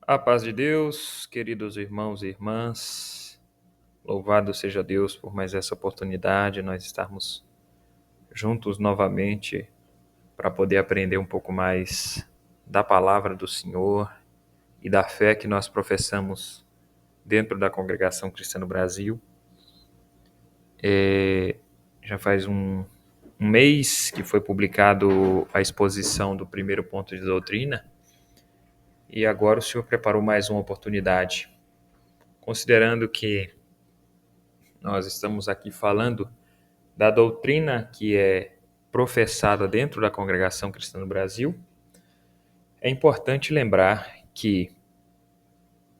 A paz de Deus, queridos irmãos e irmãs, louvado seja Deus por mais essa oportunidade, nós estarmos juntos novamente para poder aprender um pouco mais da palavra do Senhor e da fé que nós professamos dentro da Congregação Cristã no Brasil. Já faz um mês que foi publicado a exposição do primeiro ponto de doutrina e agora o Senhor preparou mais uma oportunidade, considerando que nós estamos aqui falando da doutrina que é professada dentro da Congregação Cristã no Brasil. É importante lembrar que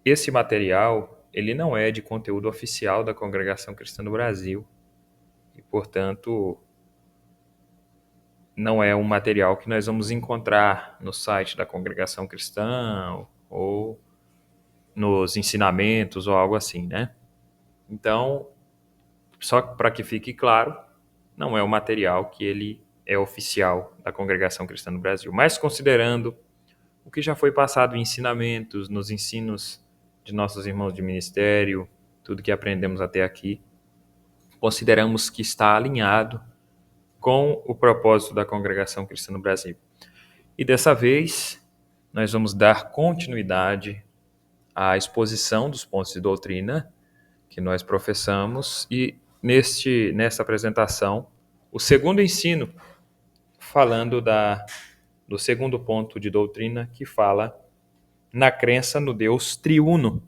esse material ele não é de conteúdo oficial da Congregação Cristã no Brasil e, portanto, não é um material que nós vamos encontrar no site da Congregação Cristã ou nos ensinamentos ou algo assim, né? Então, só para que fique claro, não é um material que ele é oficial da Congregação Cristã no Brasil, mas considerando o que já foi passado em ensinamentos, nos ensinos de nossos irmãos de ministério, tudo que aprendemos até aqui, consideramos que está alinhado com o propósito da Congregação Cristã no Brasil. E dessa vez, nós vamos dar continuidade à exposição dos pontos de doutrina que nós professamos e nesta apresentação, o segundo ensino, falando do segundo ponto de doutrina, que fala na crença no Deus triuno.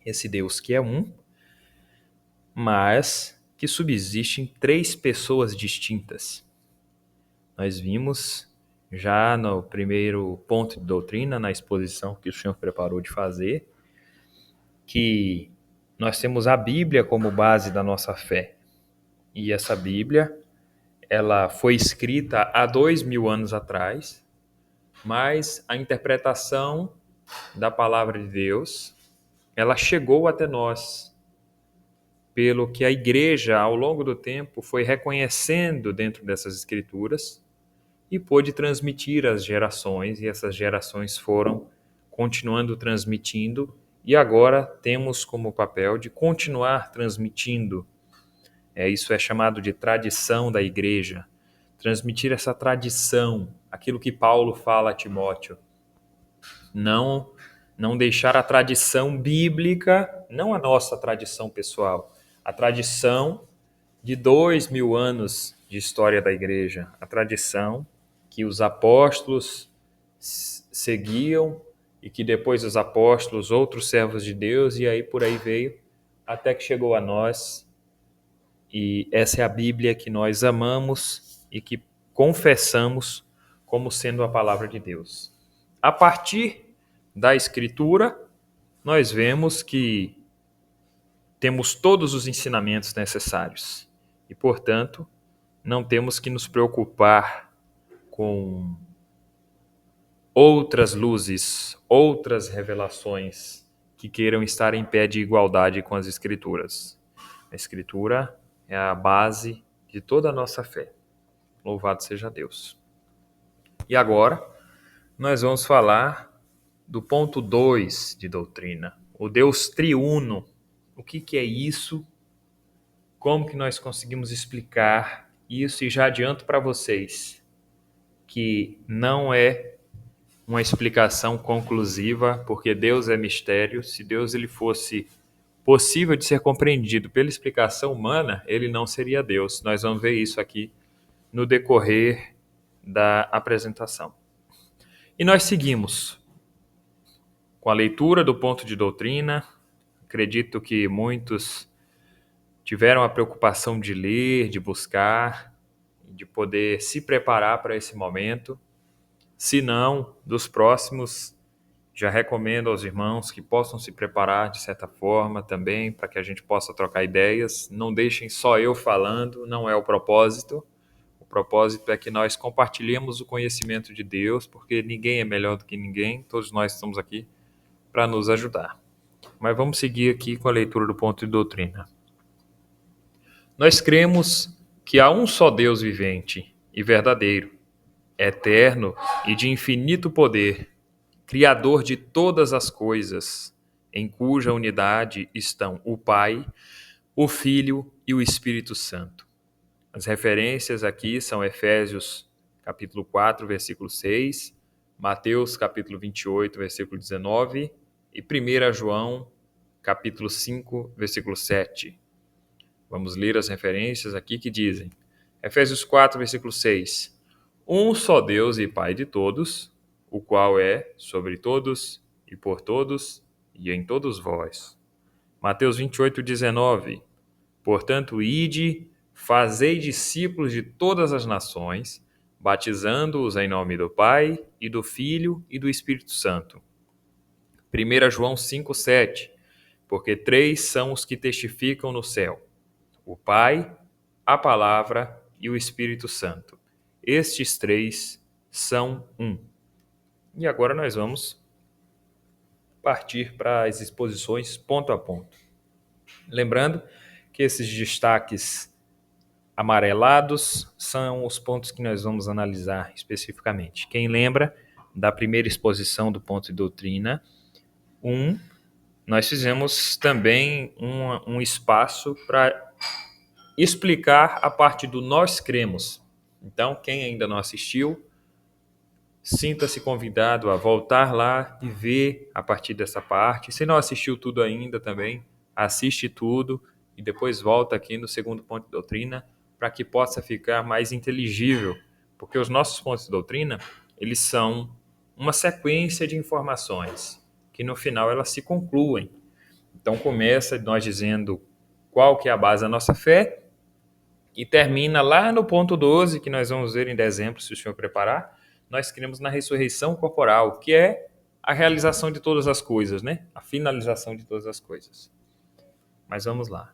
Esse Deus que é um, mas que subsiste em três pessoas distintas. Nós vimos já no primeiro ponto de doutrina, na exposição que o Senhor preparou de fazer, que nós temos a Bíblia como base da nossa fé. E essa Bíblia, ela foi escrita há 2000 anos atrás, mas a interpretação da palavra de Deus, ela chegou até nós, pelo que a igreja, ao longo do tempo, foi reconhecendo dentro dessas escrituras e pôde transmitir às gerações, e essas gerações foram continuando transmitindo, e agora temos como papel de continuar transmitindo. Isso é chamado de tradição da igreja. Transmitir essa tradição, aquilo que Paulo fala a Timóteo. Não deixar a tradição bíblica, não a nossa tradição pessoal, a tradição de 2000 anos de história da igreja, a tradição que os apóstolos seguiam e que depois os apóstolos, outros servos de Deus, e aí por aí veio, até que chegou a nós. E essa é a Bíblia que nós amamos e que confessamos como sendo a palavra de Deus. A partir da Escritura, nós vemos que temos todos os ensinamentos necessários e, portanto, não temos que nos preocupar com outras luzes, outras revelações que queiram estar em pé de igualdade com as Escrituras. A Escritura é a base de toda a nossa fé. Louvado seja Deus. E agora, nós vamos falar do ponto 2 de doutrina, o Deus triuno. O que é isso? Como que nós conseguimos explicar isso? E já adianto para vocês que não é uma explicação conclusiva, porque Deus é mistério. Se Deus ele fosse possível de ser compreendido pela explicação humana, ele não seria Deus. Nós vamos ver isso aqui no decorrer da apresentação. E nós seguimos com a leitura do ponto de doutrina. Acredito que muitos tiveram a preocupação de ler, de buscar, de poder se preparar para esse momento. Se não, dos próximos, já recomendo aos irmãos que possam se preparar de certa forma também, para que a gente possa trocar ideias. Não deixem só eu falando, não é o propósito. O propósito é que nós compartilhemos o conhecimento de Deus, porque ninguém é melhor do que ninguém, todos nós estamos aqui para nos ajudar. Mas vamos seguir aqui com a leitura do ponto de doutrina. Nós cremos que há um só Deus vivente e verdadeiro, eterno e de infinito poder, Criador de todas as coisas, em cuja unidade estão o Pai, o Filho e o Espírito Santo. As referências aqui são Efésios capítulo 4, versículo 6, Mateus capítulo 28, versículo 19 e 1 João capítulo 5, versículo 7. Vamos ler as referências aqui que dizem: Efésios 4, versículo 6. Um só Deus e Pai de todos, o qual é sobre todos e por todos e em todos vós. Mateus 28, 19. Portanto, ide, fazei discípulos de todas as nações, batizando-os em nome do Pai e do Filho e do Espírito Santo. 1 João 5, 7. Porque três são os que testificam no céu: o Pai, a Palavra e o Espírito Santo. Estes três são um. E agora nós vamos partir para as exposições ponto a ponto. Lembrando que esses destaques amarelados são os pontos que nós vamos analisar especificamente. Quem lembra da primeira exposição do ponto de doutrina 1, nós fizemos também um espaço para explicar a parte do nós cremos. Então, quem ainda não assistiu, sinta-se convidado a voltar lá e ver a partir dessa parte. Se não assistiu tudo ainda também, assiste tudo e depois volta aqui no segundo ponto de doutrina para que possa ficar mais inteligível, porque os nossos pontos de doutrina, eles são uma sequência de informações que no final elas se concluem. Então começa nós dizendo qual que é a base da nossa fé e termina lá no ponto 12, que nós vamos ver em dezembro, se o senhor preparar. Nós cremos na ressurreição corporal, que é a realização de todas as coisas, né? A finalização de todas as coisas. Mas vamos lá.